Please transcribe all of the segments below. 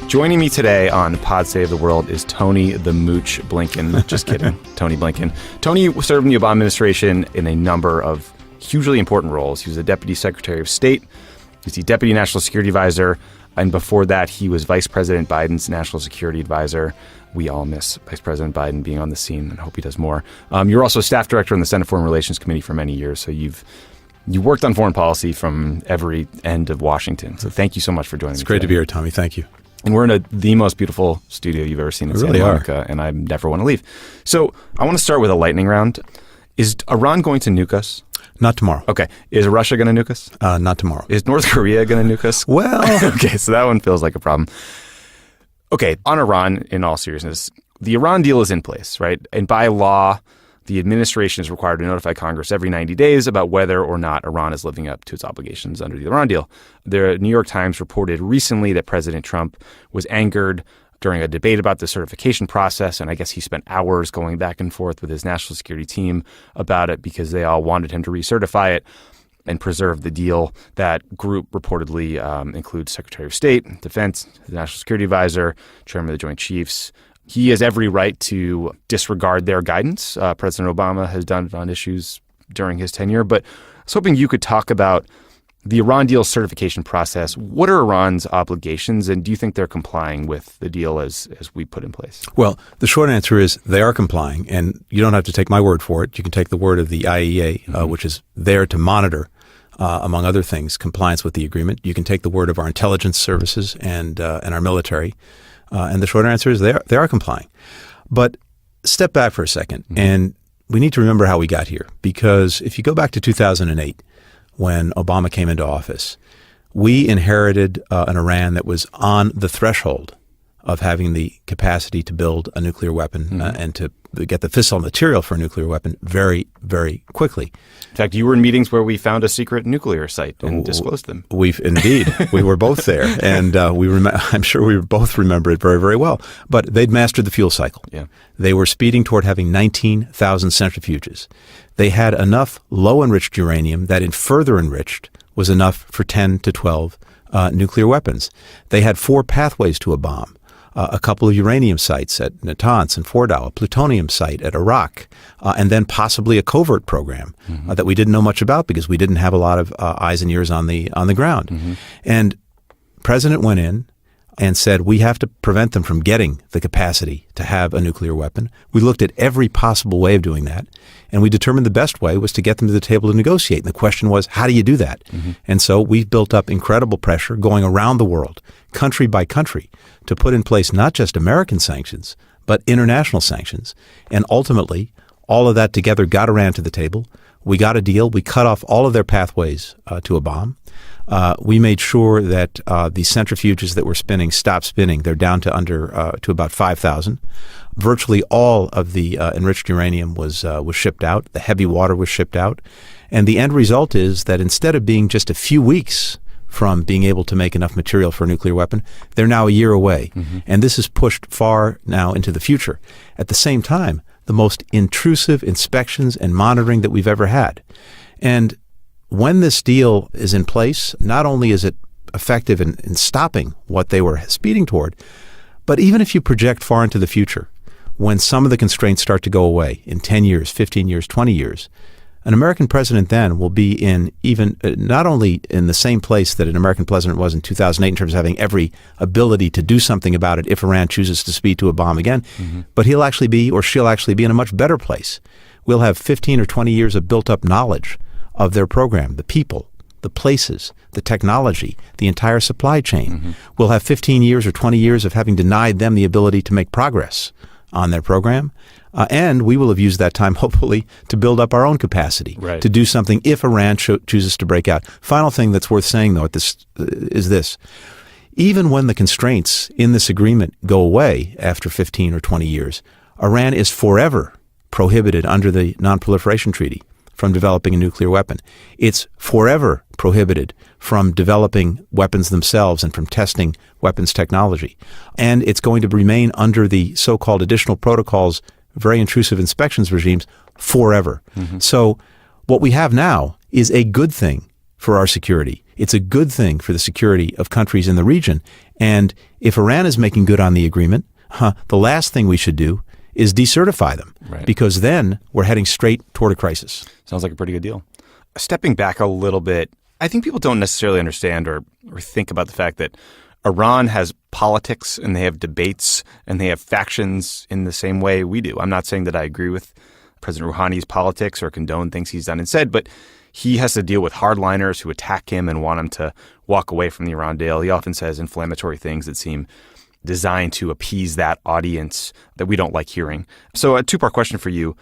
Joining me today on Pod Save the World is Tony the Mooch Blinken. Just kidding. Tony Blinken. Tony served in the Obama administration in a number of hugely important roles. He was the Deputy Secretary of State. He was the Deputy National Security Advisor. And before that, he was Vice President Biden's National Security Advisor. We all miss Vice President Biden being on the scene and hope he does more. You're also Staff Director on the Senate Foreign Relations Committee for many years. So you worked on foreign policy from every end of Washington. So thank you so much for joining me. It's great to be here, Tommy. Thank you. And we're in the most beautiful studio you've ever seen in Santa Monica, and I never want to leave. So I want to start with a lightning round. Is Iran going to nuke us? Not tomorrow. Okay. Is Russia going to nuke us? Not tomorrow. Is North Korea going to nuke us? Well. Okay, so that one feels like a problem. Okay, on Iran, in all seriousness, the Iran deal is in place, right? And by law, the administration is required to notify Congress every 90 days about whether or not Iran is living up to its obligations under the Iran deal. The New York Times reported recently that President Trump was angered during a debate about the certification process, and I guess he spent hours going back and forth with his national security team about it because they all wanted him to recertify it and preserve the deal. That group reportedly includes Secretary of State, Defense, the National Security Advisor, Chairman of the Joint Chiefs. He has every right to disregard their guidance. President Obama has done it on issues during his tenure. But I was hoping you could talk about the Iran deal certification process. What are Iran's obligations, and do you think they're complying with the deal as we put in place? Well, the short answer is they are complying, and you don't have to take my word for it. You can take the word of the IAEA, which is there to monitor, among other things, compliance with the agreement. You can take the word of our intelligence services and our military. And the short answer is they are complying. But step back for a second, and we need to remember how we got here. Because if you go back to 2008, when Obama came into office, we inherited an Iran that was on the threshold of having the capacity to build a nuclear weapon and to get the fissile material for a nuclear weapon very, very quickly. In fact, you were in meetings where we found a secret nuclear site and disclosed them. We were both there, and I'm sure we both remember it very, very well. But they'd mastered the fuel cycle. Yeah. They were speeding toward having 19,000 centrifuges. They had enough low-enriched uranium that, in further enriched, was enough for 10 to 12 nuclear weapons. They had 4 pathways to a bomb. A couple of uranium sites at Natanz and Fordow, a plutonium site at Iraq, and then possibly a covert program that we didn't know much about because we didn't have a lot of eyes and ears on the ground. And President went in and said, we have to prevent them from getting the capacity to have a nuclear weapon. We looked at every possible way of doing that, and we determined the best way was to get them to the table to negotiate. And the question was, how do you do that? And so we've built up incredible pressure going around the world, country by country, to put in place not just American sanctions, but international sanctions. And ultimately, all of that together got Iran to the table. We got a deal. We cut off all of their pathways to a bomb. We made sure that the centrifuges that were spinning stopped spinning. They're down to about 5,000. Virtually all of the enriched uranium was shipped out. The heavy water was shipped out. And the end result is that instead of being just a few weeks from being able to make enough material for a nuclear weapon, they're now a year away. And this is pushed far now into the future. At the same time, the most intrusive inspections and monitoring that we've ever had. And when this deal is in place, not only is it effective in stopping what they were speeding toward, but even if you project far into the future, when some of the constraints start to go away in 10 years, 15 years, 20 years, an American president then will be in even not only in the same place that an American president was in 2008 in terms of having every ability to do something about it if Iran chooses to speed to a bomb again, but he'll actually be, or she'll actually be, in a much better place. We'll have 15 or 20 years of built-up knowledge of their program, the people, the places, the technology, the entire supply chain. We'll have 15 years or 20 years of having denied them the ability to make progress on their program. And we will have used that time, hopefully, to build up our own capacity to do something if Iran chooses to break out. Final thing that's worth saying, though, is this. Even when the constraints in this agreement go away after 15 or 20 years, Iran is forever prohibited under the Non-Proliferation Treaty from developing a nuclear weapon. It's forever prohibited from developing weapons themselves and from testing weapons technology. And it's going to remain under the so-called additional protocols, very intrusive inspections regimes, forever. So what we have now is a good thing for our security. It's a good thing for the security of countries in the region. And if Iran is making good on the agreement, the last thing we should do is decertify them, because then we're heading straight toward a crisis. Sounds like a pretty good deal. Stepping back a little bit, I think people don't necessarily understand or think about the fact that Iran has politics and they have debates and they have factions in the same way we do. I'm not saying that I agree with President Rouhani's politics or condone things he's done and said, but he has to deal with hardliners who attack him and want him to walk away from the Iran deal. He often says inflammatory things that seem designed to appease that audience that we don't like hearing. So a two-part question for you.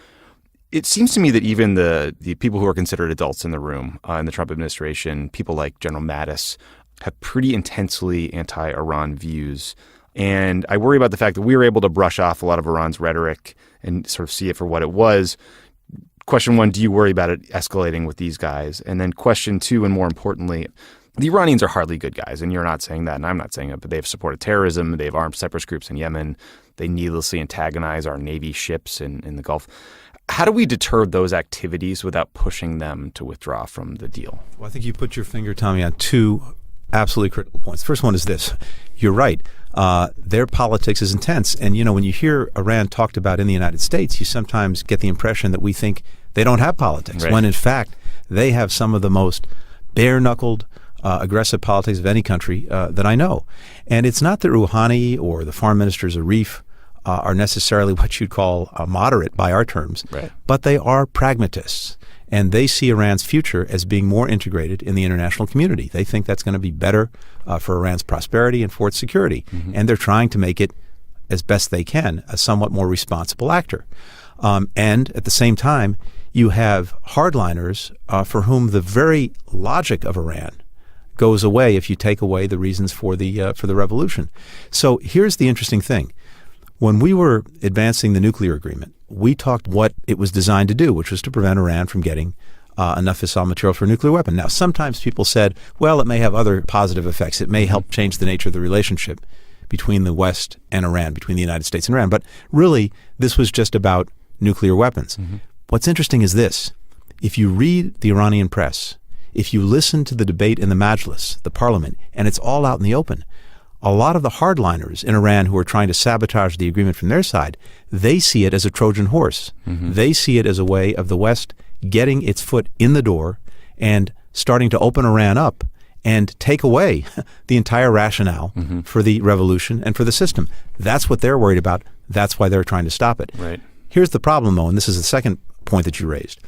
It seems to me that even the people who are considered adults in the room in the Trump administration, people like General Mattis, have pretty intensely anti-Iran views. And I worry about the fact that we were able to brush off a lot of Iran's rhetoric and sort of see it for what it was. Question one, do you worry about it escalating with these guys? And then question two, and more importantly, the Iranians are hardly good guys, and you're not saying that, and I'm not saying it, but they've supported terrorism, they've armed separatist groups in Yemen, they needlessly antagonize our Navy ships in the Gulf. How do we deter those activities without pushing them to withdraw from the deal? Well, I think you put your finger, Tommy, on two absolutely critical points. First one is this. You're right. Their politics is intense. And, when you hear Iran talked about in the United States, you sometimes get the impression that we think they don't have politics, when in fact they have some of the most bare-knuckled, aggressive politics of any country that I know. And it's not that Rouhani or the foreign minister Zarif are necessarily what you'd call moderate by our terms, but they are pragmatists. And they see Iran's future as being more integrated in the international community. They think that's going to be better for Iran's prosperity and for its security. And they're trying to make it, as best they can, a somewhat more responsible actor. And at the same time, you have hardliners for whom the very logic of Iran goes away if you take away the reasons for the revolution. So here's the interesting thing. When we were advancing the nuclear agreement, we talked what it was designed to do, which was to prevent Iran from getting enough fissile material for a nuclear weapon. Now, sometimes people said, well, it may have other positive effects. It may help change the nature of the relationship between the West and Iran, between the United States and Iran. But really, this was just about nuclear weapons. What's interesting is this. If you read the Iranian press, if you listen to the debate in the Majlis, the parliament, and it's all out in the open, a lot of the hardliners in Iran who are trying to sabotage the agreement from their side, they see it as a Trojan horse. They see it as a way of the West getting its foot in the door and starting to open Iran up and take away the entire rationale for the revolution and for the system. That's what they're worried about. That's why they're trying to stop it. Here's the problem, though, and this is the second point that you raised.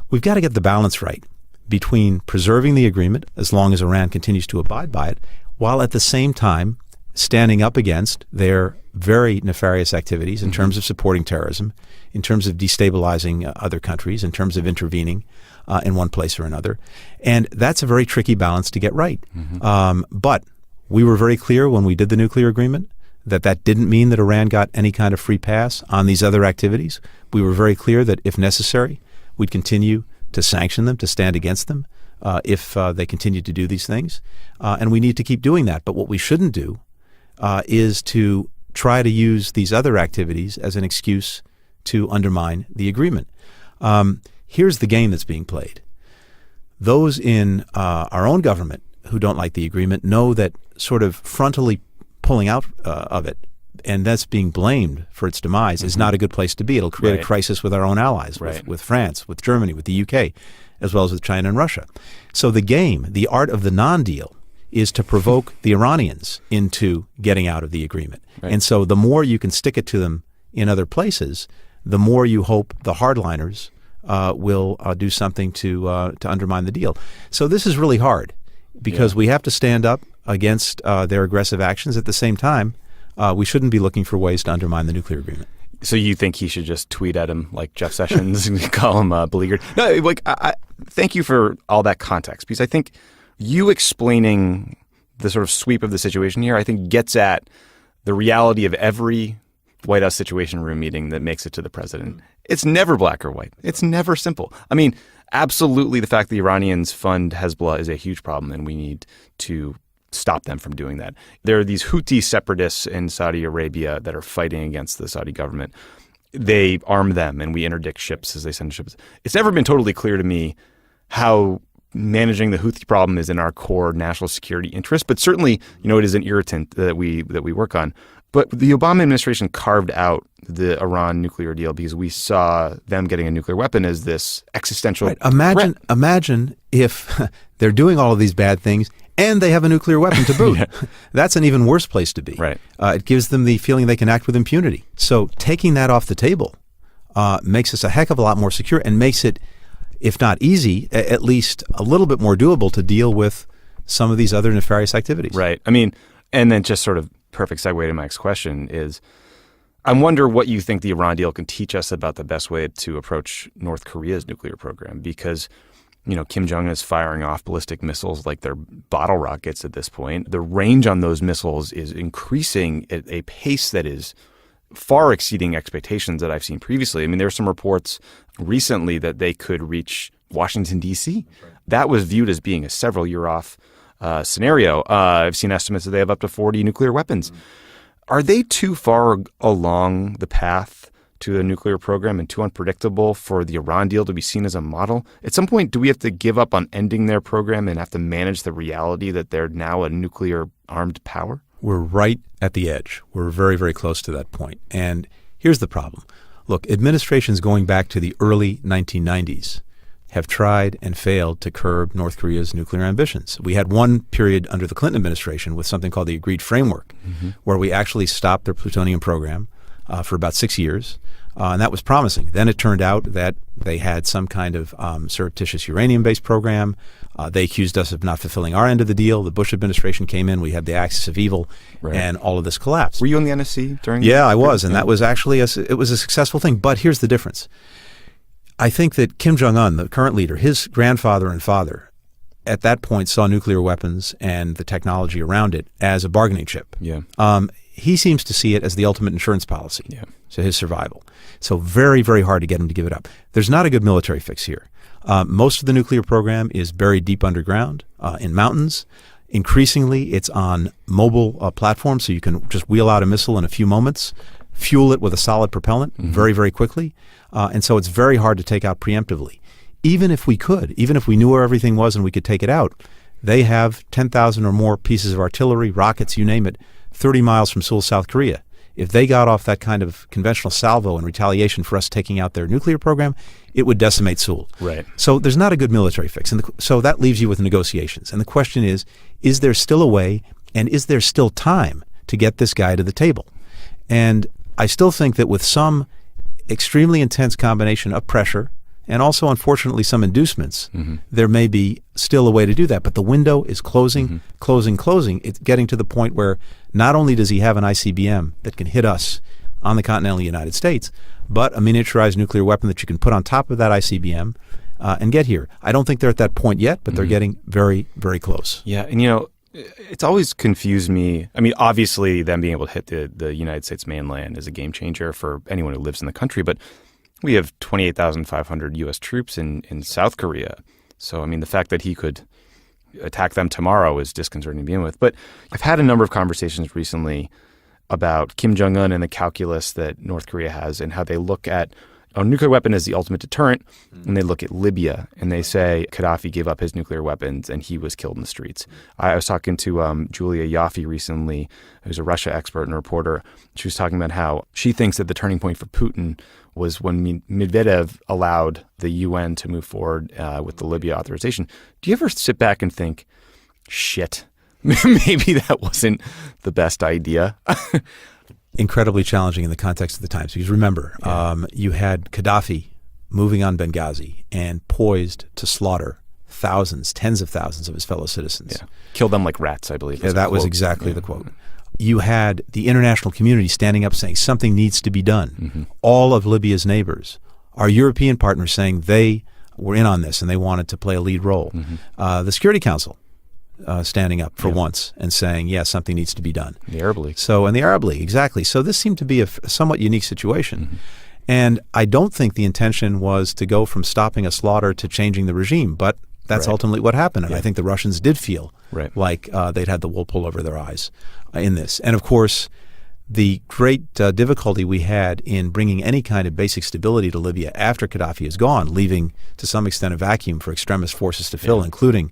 We've got to get the balance right between preserving the agreement as long as Iran continues to abide by it, while at the same time standing up against their very nefarious activities in terms of supporting terrorism, in terms of destabilizing other countries, in terms of intervening in one place or another. And that's a very tricky balance to get right. But we were very clear when we did the nuclear agreement that didn't mean that Iran got any kind of free pass on these other activities. We were very clear that if necessary, we'd continue to sanction them, to stand against them if they continue to do these things. And we need to keep doing that. But what we shouldn't do is to try to use these other activities as an excuse to undermine the agreement. Here's the game that's being played. Those in our own government who don't like the agreement know that sort of frontally pulling out of it, and that's being blamed for its demise, is not a good place to be. It'll create a crisis with our own allies, with France, with Germany, with the UK, as well as with China and Russia. So the game, the art of the non-deal, is to provoke the Iranians into getting out of the agreement. And so the more you can stick it to them in other places, the more you hope the hardliners will do something to undermine the deal. So this is really hard because we have to stand up against their aggressive actions. At the same time, we shouldn't be looking for ways to undermine the nuclear agreement. So you think he should just tweet at him like Jeff Sessions and call him beleaguered? No, I thank you for all that context, because I think you explaining the sort of sweep of the situation here, I think gets at the reality of every White House Situation Room meeting that makes it to the president. It's never black or white. It's never simple. I mean, absolutely the fact the Iranians fund Hezbollah is a huge problem, and we need to stop them from doing that. There are these Houthi separatists in Saudi Arabia that are fighting against the Saudi government. They arm them, and we interdict ships as they send ships. It's never been totally clear to me how managing the Houthi problem is in our core national security interest, but certainly, it is an irritant that we work on. But the Obama administration carved out the Iran nuclear deal because we saw them getting a nuclear weapon as this existential threat. Imagine if they're doing all of these bad things and they have a nuclear weapon to boot. That's an even worse place to be. Right. It gives them the feeling they can act with impunity. So taking that off the table makes us a heck of a lot more secure and makes it, if not easy, at least a little bit more doable to deal with some of these other nefarious activities. Right. I mean, and then just sort of perfect segue to my next question is, I wonder what you think the Iran deal can teach us about the best way to approach North Korea's nuclear program, because Kim Jong-un is firing off ballistic missiles like they're bottle rockets at this point. The range on those missiles is increasing at a pace that is far exceeding expectations that I've seen previously. I mean, there were some reports recently that they could reach Washington, D.C. Right. That was viewed as being a several-year-off scenario. I've seen estimates that they have up to 40 nuclear weapons. Mm-hmm. Are they too far along the path to a nuclear program and too unpredictable for the Iran deal to be seen as a model? At some point, do we have to give up on ending their program and have to manage the reality that they're now a nuclear-armed power? We're right at the edge. We're very, very close to that point. And here's the problem. Look, administrations going back to the early 1990s have tried and failed to curb North Korea's nuclear ambitions. We had one period under the Clinton administration with something called the Agreed Framework, where we actually stopped their plutonium program for about 6 years, and that was promising. Then it turned out that they had some kind of surreptitious uranium-based program. They accused us of not fulfilling our end of the deal. The Bush administration came in. We had the axis of evil, and all of this collapsed. Were you on the NSC during? Yeah, I was, and that was actually it was a successful thing. But here's the difference. I think that Kim Jong-un, the current leader, his grandfather and father, at that point saw nuclear weapons and the technology around it as a bargaining chip. Yeah. He seems to see it as the ultimate insurance policy to his survival. So very, very hard to get him to give it up. There's not a good military fix here. Most of the nuclear program is buried deep underground in mountains. Increasingly, it's on mobile platforms, so you can just wheel out a missile in a few moments, fuel it with a solid propellant very, very quickly. And so it's very hard to take out preemptively. Even if we knew where everything was and we could take it out, they have 10,000 or more pieces of artillery, rockets, you name it, 30 miles from Seoul, South Korea. If they got off that kind of conventional salvo in retaliation for us taking out their nuclear program, it would decimate Seoul. Right. So there's not a good military fix. And so that leaves you with negotiations. And the question is there still a way and is there still time to get this guy to the table? And I still think that with some extremely intense combination of pressure and also, unfortunately, some inducements, there may be still a way to do that. But the window is closing. It's getting to the point where not only does he have an ICBM that can hit us on the continental United States, but a miniaturized nuclear weapon that you can put on top of that ICBM and get here. I don't think they're at that point yet, but they're getting very, very close. Yeah, and it's always confused me. I mean, obviously, them being able to hit the United States mainland is a game changer for anyone who lives in the country, but we have 28,500 U.S. troops in South Korea. So, I mean, the fact that he could attack them tomorrow is disconcerting to begin with. But I've had a number of conversations recently about Kim Jong-un and the calculus that North Korea has and how they look at a nuclear weapon as the ultimate deterrent, and they look at Libya and they say Gaddafi gave up his nuclear weapons and he was killed in the streets. I was talking to Julia Yaffe recently, who's a Russia expert and reporter. She was talking about how she thinks that the turning point for Putin was when Medvedev allowed the UN to move forward with the Libya authorization. Do you ever sit back and think, shit, maybe that wasn't the best idea? Incredibly challenging in the context of the times. Because remember, you had Gaddafi moving on Benghazi and poised to slaughter thousands, tens of thousands of his fellow citizens. Yeah. Kill them like rats, I believe. Yeah, that was exactly the quote. You had the international community standing up saying something needs to be done. All of Libya's neighbors, our European partners saying they were in on this and they wanted to play a lead role. The Security Council standing up for once and saying, something needs to be done. The Arab League. And the Arab League, exactly. So this seemed to be a somewhat unique situation. And I don't think the intention was to go from stopping a slaughter to changing the regime, but that's ultimately what happened. And I think the Russians did feel like they'd had the wool pulled over their eyes in this. And of course, The great difficulty we had in bringing any kind of basic stability to Libya after Gaddafi is gone, leaving to some extent a vacuum for extremist forces to fill, including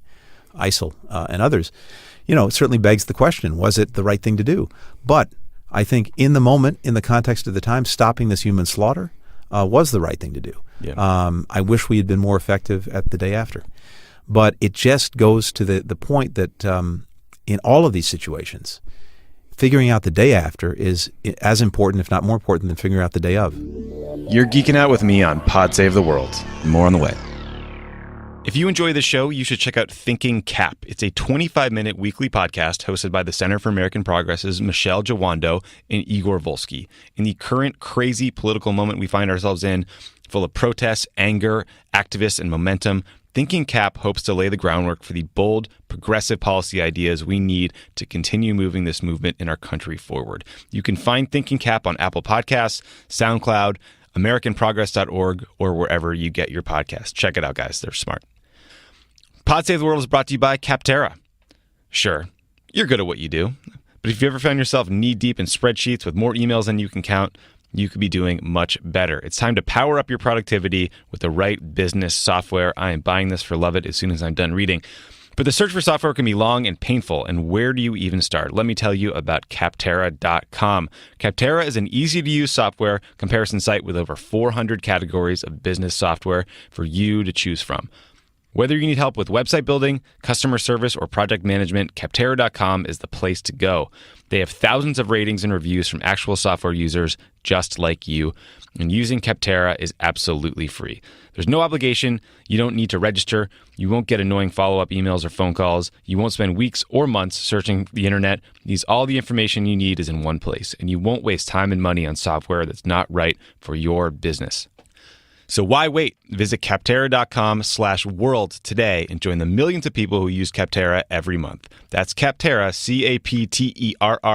ISIL and others, it certainly begs the question, was it the right thing to do? But I think in the moment, in the context of the time, stopping this human slaughter was the right thing to do. Yeah. I wish we had been more effective at the day after. But it just goes to the point that in all of these situations, figuring out the day after is as important, if not more important, than figuring out the day of. You're geeking out with me on Pod Save the World. More on the way. If you enjoy the show, you should check out Thinking Cap. It's a 25-minute weekly podcast hosted by the Center for American Progress's Michelle Jawando and Igor Volsky. In the current crazy political moment we find ourselves in, full of protests, anger, activists, and momentum, Thinking Cap hopes to lay the groundwork for the bold, progressive policy ideas we need to continue moving this movement in our country forward. You can find Thinking Cap on Apple Podcasts, SoundCloud, AmericanProgress.org, or wherever you get your podcasts. Check it out, guys. They're smart. Pod Save the World is brought to you by Capterra. Sure, you're good at what you do, but if you ever found yourself knee-deep in spreadsheets with more emails than you can count, you could be doing much better. It's time to power up your productivity with the right business software. I am buying this for Lovett as soon as I'm done reading. But the search for software can be long and painful, and where do you even start? Let me tell you about Capterra.com. Capterra is an easy-to-use software comparison site with over 400 categories of business software for you to choose from. Whether you need help with website building, customer service, or project management, Capterra.com is the place to go. They have thousands of ratings and reviews from actual software users just like you, and using Capterra is absolutely free. There's no obligation. You don't need to register. You won't get annoying follow-up emails or phone calls. You won't spend weeks or months searching the internet. All the information you need is in one place, and you won't waste time and money on software that's not right for your business. So why wait? Visit Capterra.com/world today and join the millions of people who use Capterra every month. That's Capterra,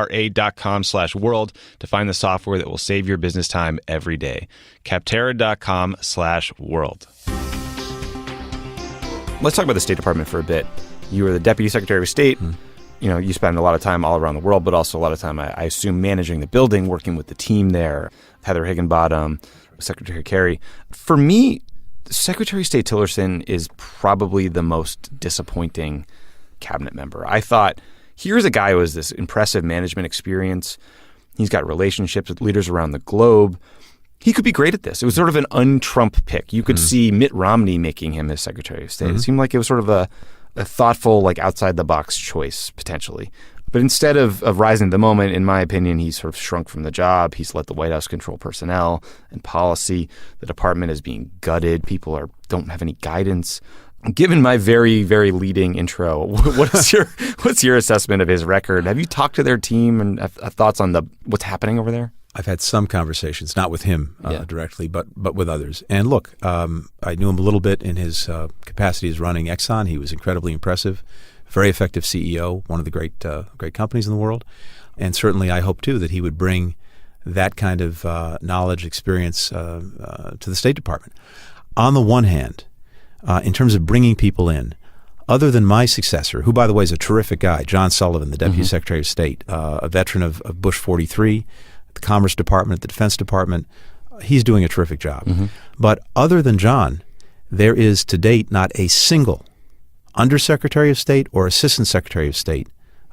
Capterra.com/world to find the software that will save your business time every day. Capterra.com/world. Let's talk about the State Department for a bit. You were the Deputy Secretary of State. You spend a lot of time all around the world, but also a lot of time, I assume, managing the building, working with the team there, Heather Higginbottom, Secretary Kerry. For me, Secretary of State Tillerson is probably the most disappointing cabinet member. I thought, here's a guy who has this impressive management experience. He's got relationships with leaders around the globe. He could be great at this. It was sort of an un-Trump pick. You could see Mitt Romney making him his Secretary of State. It seemed like it was sort of a thoughtful, outside-the-box choice, potentially. But instead of rising to the moment, in my opinion, he's sort of shrunk from the job. He's let the White House control personnel and policy. The department is being gutted. People don't have any guidance. Given my very, very leading intro, what's your assessment of his record? Have you talked to their team and have thoughts on what's happening over there? I've had some conversations, not with him directly, but with others. And look, I knew him a little bit in his capacity as running Exxon. He was incredibly impressive. Very effective CEO, one of the great companies in the world. And certainly I hope, too, that he would bring that kind of knowledge, experience to the State Department. On the one hand, in terms of bringing people in, other than my successor, who, by the way, is a terrific guy, John Sullivan, the Deputy Secretary of State, a veteran of Bush 43, the Commerce Department, the Defense Department, he's doing a terrific job. But other than John, there is to date not a single Undersecretary of State or Assistant Secretary of State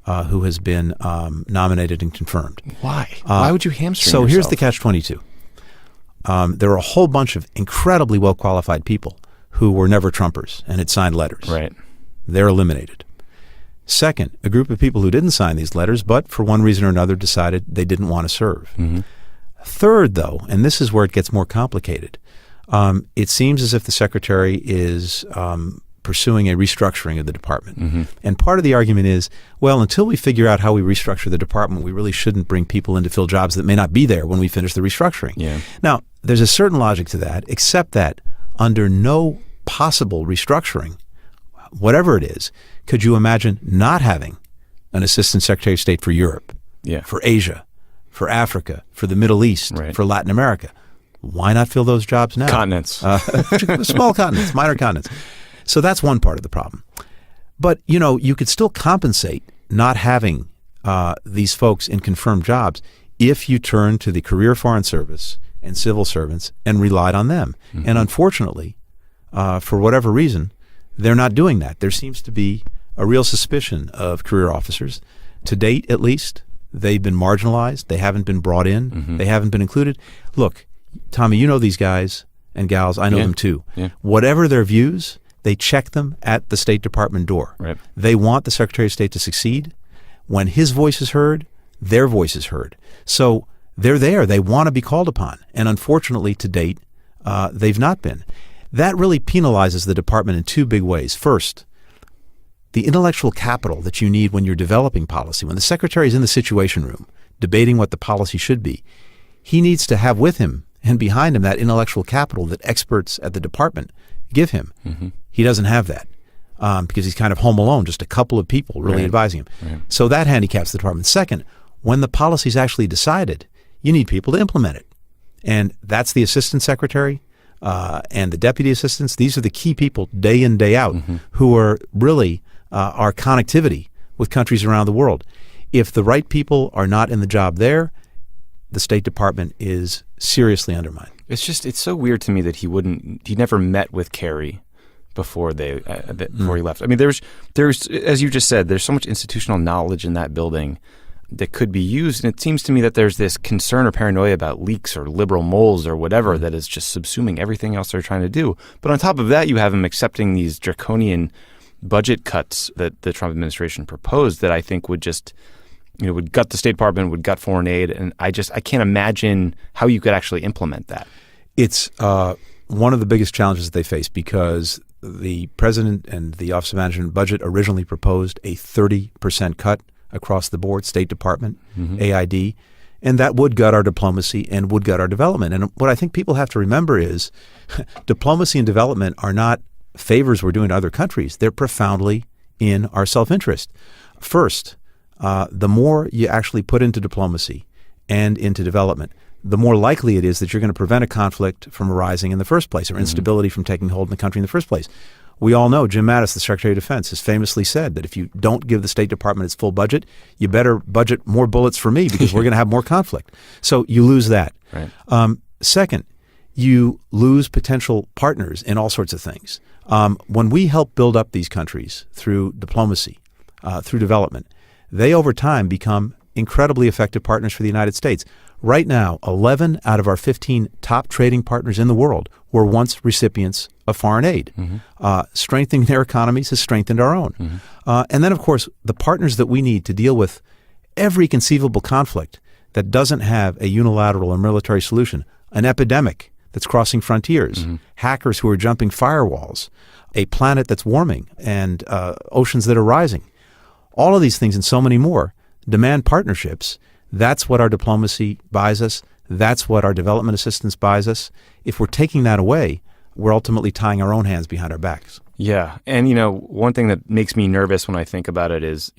who has been nominated and confirmed. Why? Why would you hamstring yourself? So here's the catch-22. There are a whole bunch of incredibly well-qualified people who were never Trumpers and had signed letters. Right. They're eliminated. Second, a group of people who didn't sign these letters but for one reason or another decided they didn't want to serve. Third, though, and this is where it gets more complicated, it seems as if the Secretary is pursuing a restructuring of the department. And part of the argument is, well, until we figure out how we restructure the department, we really shouldn't bring people in to fill jobs that may not be there when we finish the restructuring. Now, there's a certain logic to that, except that under no possible restructuring, whatever it is, could you imagine not having an Assistant Secretary of State for Europe, for Asia, for Africa, for the Middle East, for Latin America? Why not fill those jobs now? Continents. Small continents, minor continents. So that's one part of the problem. But, you could still compensate not having these folks in confirmed jobs if you turn to the career foreign service and civil servants and relied on them. Mm-hmm. And unfortunately, for whatever reason, they're not doing that. There seems to be a real suspicion of career officers. To date, at least, they've been marginalized. They haven't been brought in. Mm-hmm. They haven't been included. Look, Tommy, you know these guys and gals. I know them too. Yeah. Whatever their views, they check them at the State Department door. Right. They want the Secretary of State to succeed. When his voice is heard, their voice is heard. So they're there. They want to be called upon. And unfortunately, to date, they've not been. That really penalizes the department in two big ways. First, the intellectual capital that you need when you're developing policy, when the secretary is in the Situation Room debating what the policy should be, he needs to have with him and behind him that intellectual capital that experts at the department give him. Mm-hmm. He doesn't have that because he's kind of home alone, just a couple of people really advising him. Right. So that handicaps the department. Second, when the policy is actually decided, you need people to implement it. And that's the assistant secretary and the deputy assistants. These are the key people day in, day out who are really our connectivity with countries around the world. If the right people are not in the job there, the State Department is seriously undermined. It's so weird to me that he never met with Kerry before before he left. I mean, there's as you just said, there's so much institutional knowledge in that building that could be used. And it seems to me that there's this concern or paranoia about leaks or liberal moles or whatever that is just subsuming everything else they're trying to do. But on top of that, you have him accepting these draconian budget cuts that the Trump administration proposed that I think would just, would gut the State Department, would gut foreign aid. And I can't imagine how you could actually implement that. It's one of the biggest challenges that they face because the president and the Office of Management and Budget originally proposed a 30% cut across the board, State Department, AID, and that would gut our diplomacy and would gut our development. And what I think people have to remember is diplomacy and development are not favors we're doing to other countries. They're profoundly in our self-interest. First, the more you actually put into diplomacy and into development, the more likely it is that you're going to prevent a conflict from arising in the first place or instability from taking hold in the country in the first place. We all know Jim Mattis, the Secretary of Defense, has famously said that if you don't give the State Department its full budget, you better budget more bullets for me because we're going to have more conflict. So you lose that. Right. Second, you lose potential partners in all sorts of things. When we help build up these countries through diplomacy, through development, they over time become incredibly effective partners for the United States. Right now, 11 out of our 15 top trading partners in the world were once recipients of foreign aid. Strengthening their economies has strengthened our own. And then, of course, the partners that we need to deal with every conceivable conflict that doesn't have a unilateral or military solution, an epidemic that's crossing frontiers, hackers who are jumping firewalls, a planet that's warming, and oceans that are rising. All of these things and so many more demand partnerships. That's what our diplomacy buys us. That's what our development assistance buys us. If we're taking that away, we're ultimately tying our own hands behind our backs. Yeah. And, one thing that makes me nervous when I think about it is,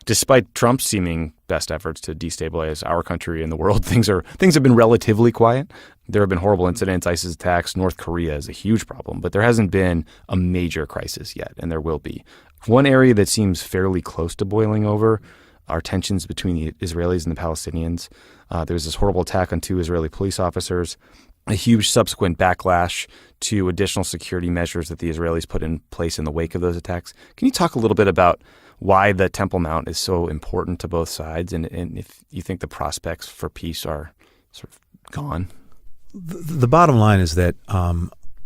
despite Trump's seeming best efforts to destabilize our country and the world, things have been relatively quiet. There have been horrible incidents, ISIS attacks. North Korea is a huge problem, but there hasn't been a major crisis yet, and there will be. One area that seems fairly close to boiling over are tensions between the Israelis and the Palestinians. There was this horrible attack on 2 Israeli police officers, a huge subsequent backlash to additional security measures that the Israelis put in place in the wake of those attacks. Can you talk a little bit about why the Temple Mount is so important to both sides and if you think the prospects for peace are sort of gone? The bottom line is that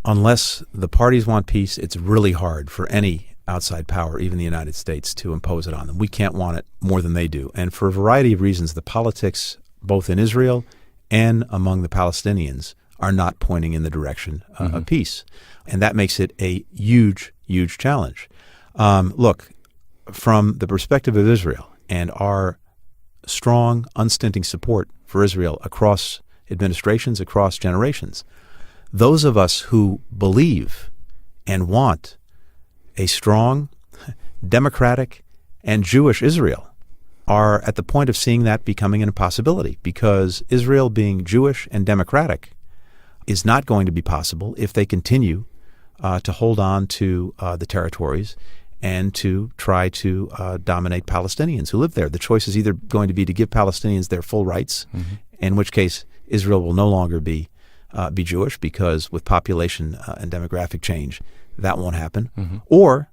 unless the parties want peace, it's really hard for any outside power, even the United States, to impose it on them. We can't want it more than they do. And for a variety of reasons, the politics, both in Israel and among the Palestinians, are not pointing in the direction of peace. And that makes it a huge, huge challenge. Look, from the perspective of Israel and our strong, unstinting support for Israel across administrations, across generations, those of us who believe and want a strong, democratic, and Jewish Israel are at the point of seeing that becoming an impossibility because Israel being Jewish and democratic is not going to be possible if they continue to hold on to the territories and to try to dominate Palestinians who live there. The choice is either going to be to give Palestinians their full rights, in which case Israel will no longer be Jewish, because with population and demographic change, that won't happen, or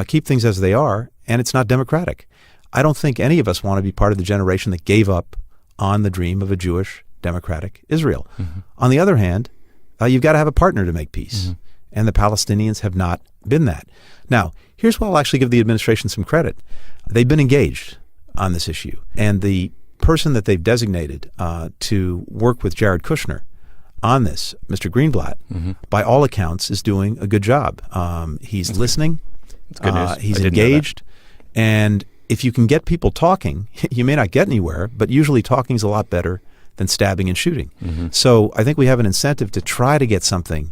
keep things as they are, and it's not democratic. I don't think any of us want to be part of the generation that gave up on the dream of a Jewish democratic Israel. On the other hand, you've got to have a partner to make peace, and the Palestinians have not been that. Now, here's where I'll actually give the administration some credit. They've been engaged on this issue, and the person that they've designated to work with Jared Kushner on this, Mr. Greenblatt, by all accounts is doing a good job. He's listening. That's good news. He's engaged. And if you can get people talking, you may not get anywhere, but usually talking is a lot better than stabbing and shooting. So I think we have an incentive to try to get something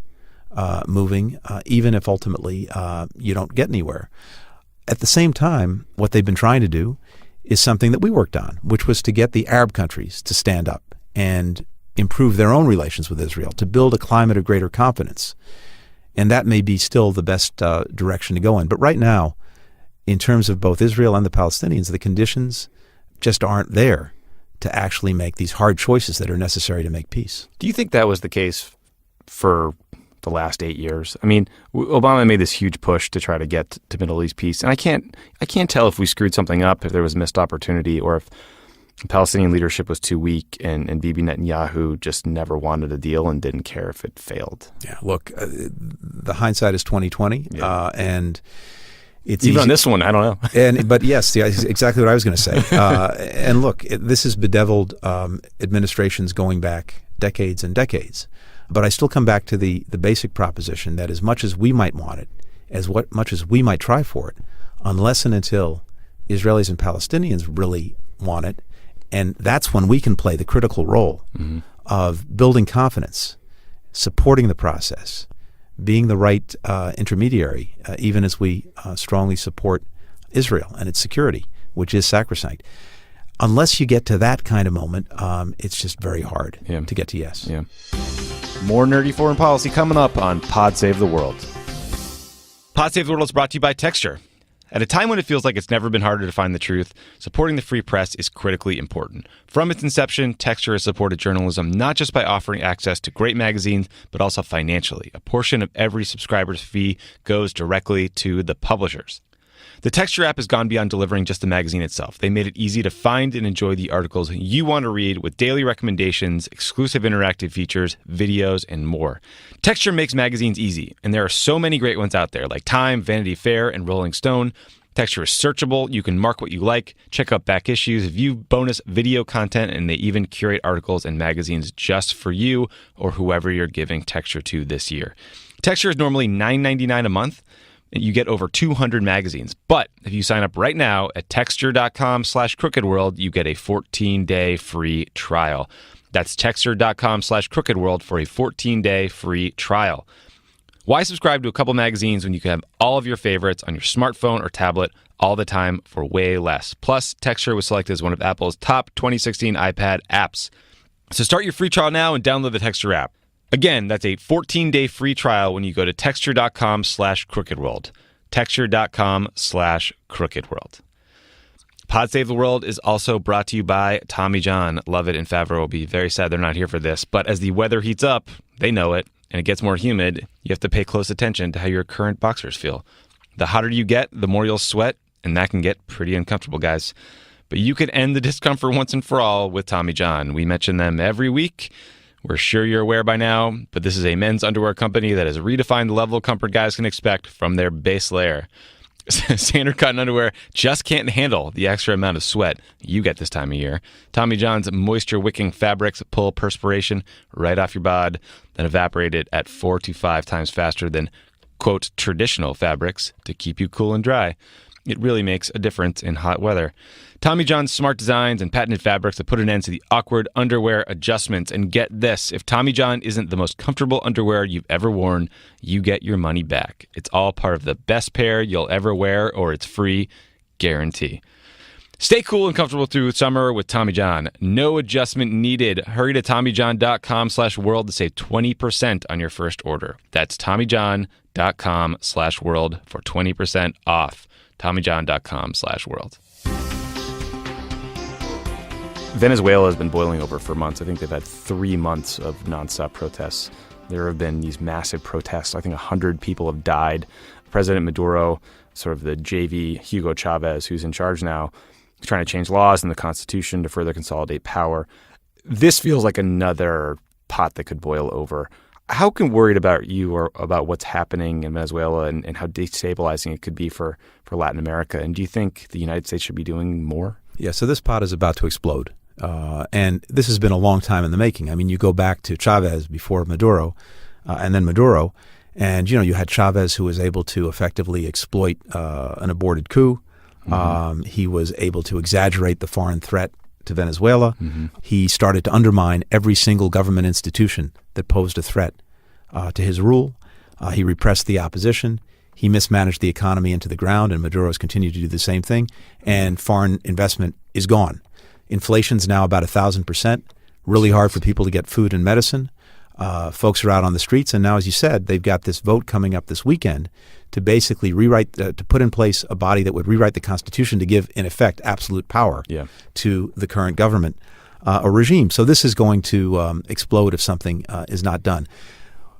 moving, even if ultimately you don't get anywhere. At the same time, what they've been trying to do is something that we worked on, which was to get the Arab countries to stand up and improve their own relations with Israel, to build a climate of greater confidence. And that may be still the best direction to go in. But right now, in terms of both Israel and the Palestinians, the conditions just aren't there to actually make these hard choices that are necessary to make peace. Do you think that was the case for the last 8 years? I mean, Obama made this huge push to try to get to Middle East peace, and I can't tell if we screwed something up, if there was missed opportunity, or if Palestinian leadership was too weak and Bibi Netanyahu just never wanted a deal and didn't care if it failed. Yeah, look, the hindsight is 20/20, and it's even easy. On this one, I don't know. But yes, exactly what I was going to say. And look, this has bedeviled administrations going back decades and decades. But I still come back to the basic proposition that as much as we might want it, much as we might try for it, unless and until Israelis and Palestinians really want it, and that's when we can play the critical role of building confidence, supporting the process, being the right intermediary, even as we strongly support Israel and its security, which is sacrosanct. Unless you get to that kind of moment, it's just very hard to get to yes. Yeah. More nerdy foreign policy coming up on Pod Save the World. Pod Save the World is brought to you by Texture. At a time when it feels like it's never been harder to find the truth, supporting the free press is critically important. From its inception, Texture has supported journalism not just by offering access to great magazines, but also financially. A portion of every subscriber's fee goes directly to the publishers. The Texture app has gone beyond delivering just the magazine itself. They made it easy to find and enjoy the articles you want to read with daily recommendations, exclusive interactive features, videos, and more. Texture makes magazines easy, and there are so many great ones out there like Time, Vanity Fair, and Rolling Stone. Texture is searchable. You can mark what you like, check out back issues, view bonus video content, and they even curate articles and magazines just for you or whoever you're giving Texture to this year. Texture is normally $9.99 a month. You get over 200 magazines. But if you sign up right now at texture.com/crookedworld, you get a 14-day free trial. That's texture.com/crookedworld for a 14-day free trial. Why subscribe to a couple magazines when you can have all of your favorites on your smartphone or tablet all the time for way less? Plus, Texture was selected as one of Apple's top 2016 iPad apps. So start your free trial now and download the Texture app. Again, that's a 14-day free trial when you go to texture.com/crookedworld. Texture.com/crookedworld. Pod Save the World is also brought to you by Tommy, Jon Lovett, and Favreau. Will be very sad they're not here for this, but as the weather heats up, they know it, and it gets more humid, you have to pay close attention to how your current boxers feel. The hotter you get, the more you'll sweat, and that can get pretty uncomfortable, guys. But you can end the discomfort once and for all with Tommy John. We mention them every week. We're sure you're aware by now, but this is a men's underwear company that has redefined the level of comfort guys can expect from their base layer. Standard cotton underwear just can't handle the extra amount of sweat you get this time of year. Tommy John's moisture-wicking fabrics pull perspiration right off your bod, then evaporate it at 4 to 5 times faster than, quote, traditional fabrics to keep you cool and dry. It really makes a difference in hot weather. Tommy John's smart designs and patented fabrics have put an end to the awkward underwear adjustments. And get this, if Tommy John isn't the most comfortable underwear you've ever worn, you get your money back. It's all part of the best pair you'll ever wear, or it's free guarantee. Stay cool and comfortable through summer with Tommy John. No adjustment needed. Hurry to TommyJohn.com/world to save 20% on your first order. That's TommyJohn.com/world for 20% off. TommyJohn.com/world. Venezuela has been boiling over for months. I think they've had 3 months of nonstop protests. There have been these massive protests. I think 100 people have died. President Maduro, sort of the JV Hugo Chavez, who's in charge now, is trying to change laws in the Constitution to further consolidate power. This feels like another pot that could boil over. How worried about you or about what's happening in Venezuela and how destabilizing it could be for Latin America? And do you think the United States should be doing more? Yeah, so this pot is about to explode. And this has been a long time in the making. I mean, you go back to Chavez before Maduro, and then Maduro, and, you had Chavez who was able to effectively exploit an aborted coup. Mm-hmm. He was able to exaggerate the foreign threat to Venezuela. Mm-hmm. He started to undermine every single government institution that posed a threat to his rule. He repressed the opposition. He mismanaged the economy into the ground, and Maduro has continued to do the same thing. And foreign investment is gone. Inflation's now about 1,000%. Really hard for people to get food and medicine. Folks are out on the streets, and now, as you said, they've got this vote coming up this weekend to basically to put in place a body that would rewrite the Constitution to give, in effect, absolute power to the current government or regime. So this is going to explode if something is not done.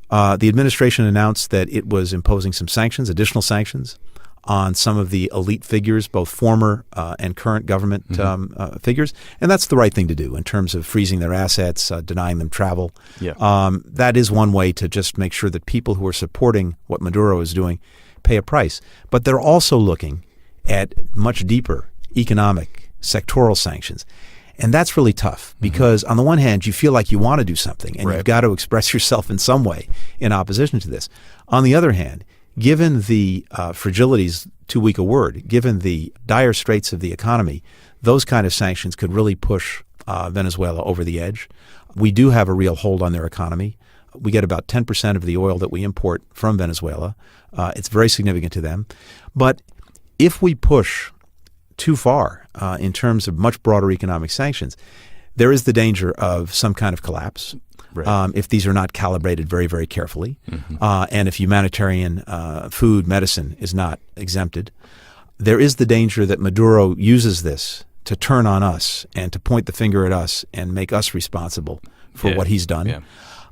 The administration announced that it was imposing some sanctions, additional sanctions, on some of the elite figures, both former and current government figures. And that's the right thing to do in terms of freezing their assets, denying them travel. Yeah. That is one way to just make sure that people who are supporting what Maduro is doing pay a price. But they're also looking at much deeper economic, sectoral sanctions. And that's really tough because on the one hand, you feel like you want to do something and you've got to express yourself in some way in opposition to this. On the other hand, given the fragilities, too weak a word, given the dire straits of the economy, those kind of sanctions could really push Venezuela over the edge. We do have a real hold on their economy. We get about 10% of the oil that we import from Venezuela. It's very significant to them. But if we push too far in terms of much broader economic sanctions, there is the danger of some kind of collapse. Right. If these are not calibrated very, very carefully, and if humanitarian food, medicine is not exempted, there is the danger that Maduro uses this to turn on us and to point the finger at us and make us responsible for what he's done. Yeah.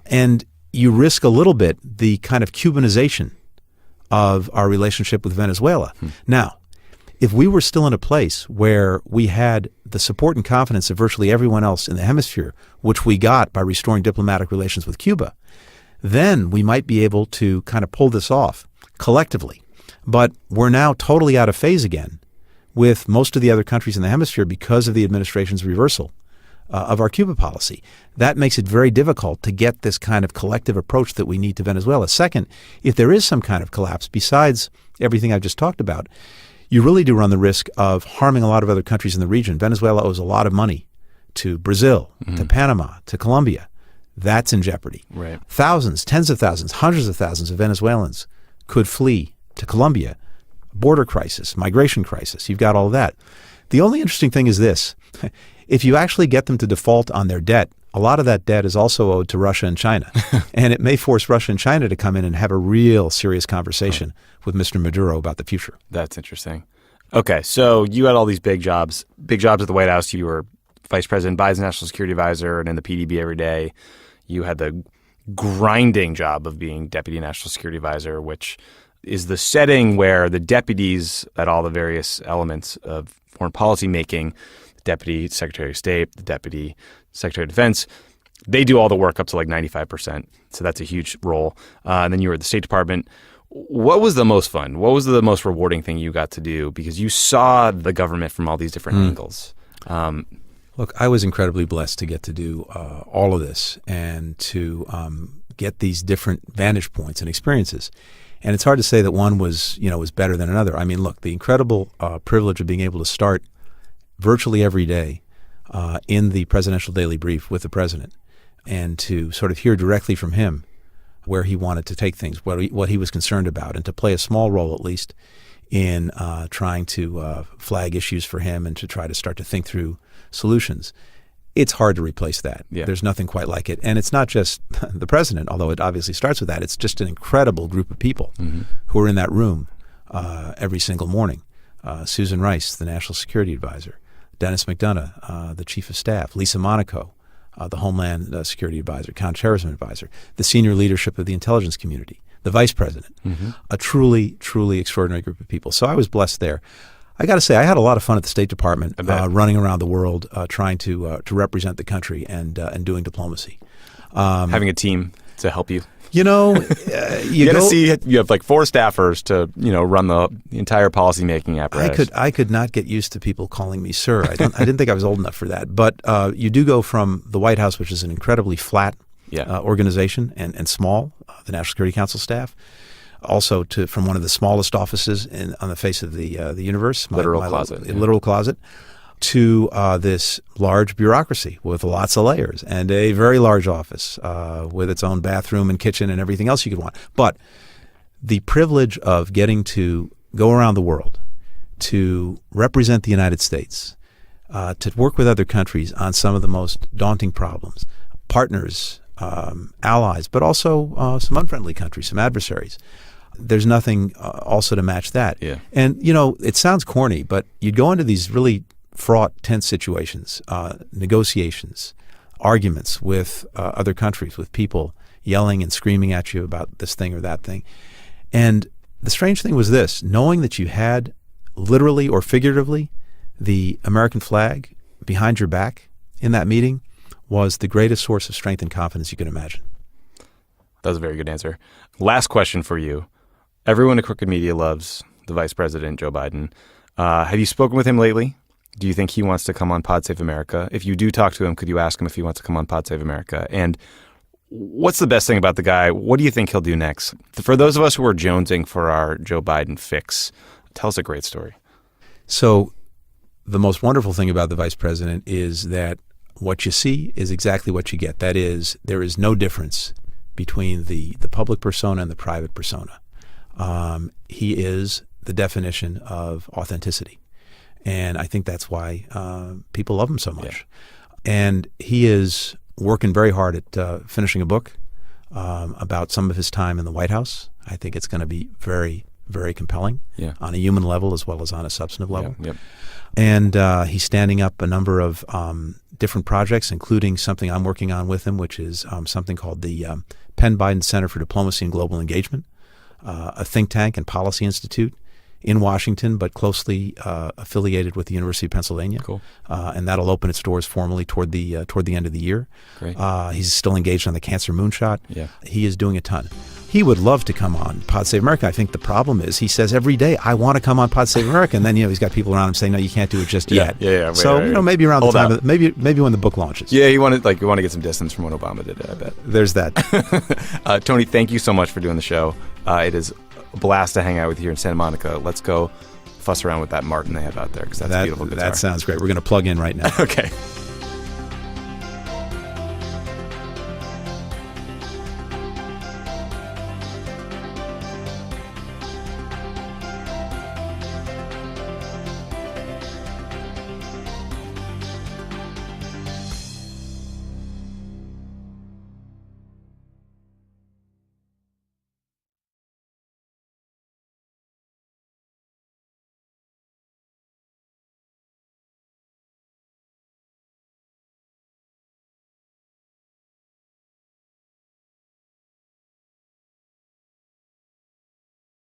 And you risk a little bit the kind of Cubanization of our relationship with Venezuela. Now, if we were still in a place where we had the support and confidence of virtually everyone else in the hemisphere, which we got by restoring diplomatic relations with Cuba, then we might be able to kind of pull this off collectively. But we're now totally out of phase again with most of the other countries in the hemisphere because of the administration's reversal of our Cuba policy. That makes it very difficult to get this kind of collective approach that we need to Venezuela. Second, if there is some kind of collapse, besides everything I've just talked about, you really do run the risk of harming a lot of other countries in the region. Venezuela owes a lot of money to Brazil, to Panama, to Colombia. That's in jeopardy. Right. Thousands, tens of thousands, hundreds of thousands of Venezuelans could flee to Colombia. Border crisis, migration crisis. You've got all of that. The only interesting thing is this. If you actually get them to default on their debt, a lot of that debt is also owed to Russia and China. And it may force Russia and China to come in and have a real serious conversation with Mr. Maduro about the future. That's interesting. Okay, so you had all these big jobs at the White House. You were Vice President Biden's National Security Advisor and in the PDB every day. You had the grinding job of being Deputy National Security Advisor, which is the setting where the deputies at all the various elements of foreign policy making, the Deputy Secretary of State, the Deputy Secretary of Defense, they do all the work up to like 95%. So that's a huge role. And then you were at the State Department. What was the most fun? What was the most rewarding thing you got to do? Because you saw the government from all these different angles. Look, I was incredibly blessed to get to do all of this and to get these different vantage points and experiences. And it's hard to say that one was better than another. I mean, look, the incredible privilege of being able to start virtually every day in the presidential daily brief with the president and to sort of hear directly from him where he wanted to take things, what he was concerned about, and to play a small role at least in trying to flag issues for him and to try to start to think through solutions. It's hard to replace that. Yeah. There's nothing quite like it. And it's not just the president, although it obviously starts with that. It's just an incredible group of people who are in that room every single morning. Susan Rice, the National Security Advisor, Dennis McDonough, the Chief of Staff, Lisa Monaco, the Homeland Security Advisor, Counterterrorism Advisor, the senior leadership of the intelligence community, the Vice President, a truly, truly extraordinary group of people. So I was blessed there. I got to say, I had a lot of fun at the State Department, running around the world, trying to represent the country and doing diplomacy. Having a team to help you. You know, you have like 4 staffers to run the entire policymaking apparatus. I could not get used to people calling me sir. I didn't think I was old enough for that. But you do go from the White House, which is an incredibly flat organization and small, the National Security Council staff, also from one of the smallest offices on the face of the universe, literal closet, to this large bureaucracy with lots of layers and a very large office with its own bathroom and kitchen and everything else you could want. But the privilege of getting to go around the world, to represent the United States, to work with other countries on some of the most daunting problems, partners, allies, but also some unfriendly countries, some adversaries. There's nothing also to match that. Yeah. And, it sounds corny, but you'd go into these really fraught, tense situations, negotiations, arguments with other countries, with people yelling and screaming at you about this thing or that thing. And the strange thing was this, knowing that you had literally or figuratively the American flag behind your back in that meeting was the greatest source of strength and confidence you could imagine. That was a very good answer. Last question for you. Everyone at Crooked Media loves the Vice President, Joe Biden. Have you spoken with him lately? Do you think he wants to come on Pod Save America? If you do talk to him, could you ask him if he wants to come on Pod Save America? And what's the best thing about the guy? What do you think he'll do next? For those of us who are jonesing for our Joe Biden fix, tell us a great story. So the most wonderful thing about the Vice President is that what you see is exactly what you get. That is, there is no difference between the public persona and the private persona. He is the definition of authenticity. And I think that's why people love him so much. Yeah. And he is working very hard at finishing a book about some of his time in the White House. I think it's going to be very, very compelling on a human level as well as on a substantive level. Yep. And he's standing up a number of different projects, including something I'm working on with him, which is something called the Penn Biden Center for Diplomacy and Global Engagement, a think tank and policy institute in Washington, but closely affiliated with the University of Pennsylvania. Cool. And that'll open its doors formally toward the end of the year. Great. He's still engaged on the Cancer Moonshot. Yeah. He is doing a ton. He would love to come on Pod Save America. I think the problem is he says every day, I want to come on Pod Save America. And then, he's got people around him saying, no, you can't do it just yet. Yeah. So, maybe around the time, maybe when the book launches. Yeah, you want to get some distance from what Obama did, I bet. There's that. Tony, thank you so much for doing the show. It is a blast to hang out with you here in Santa Monica. Let's go fuss around with that Martin they have out there, because that's a beautiful guitar. That sounds great. We're going to plug in right now. Okay.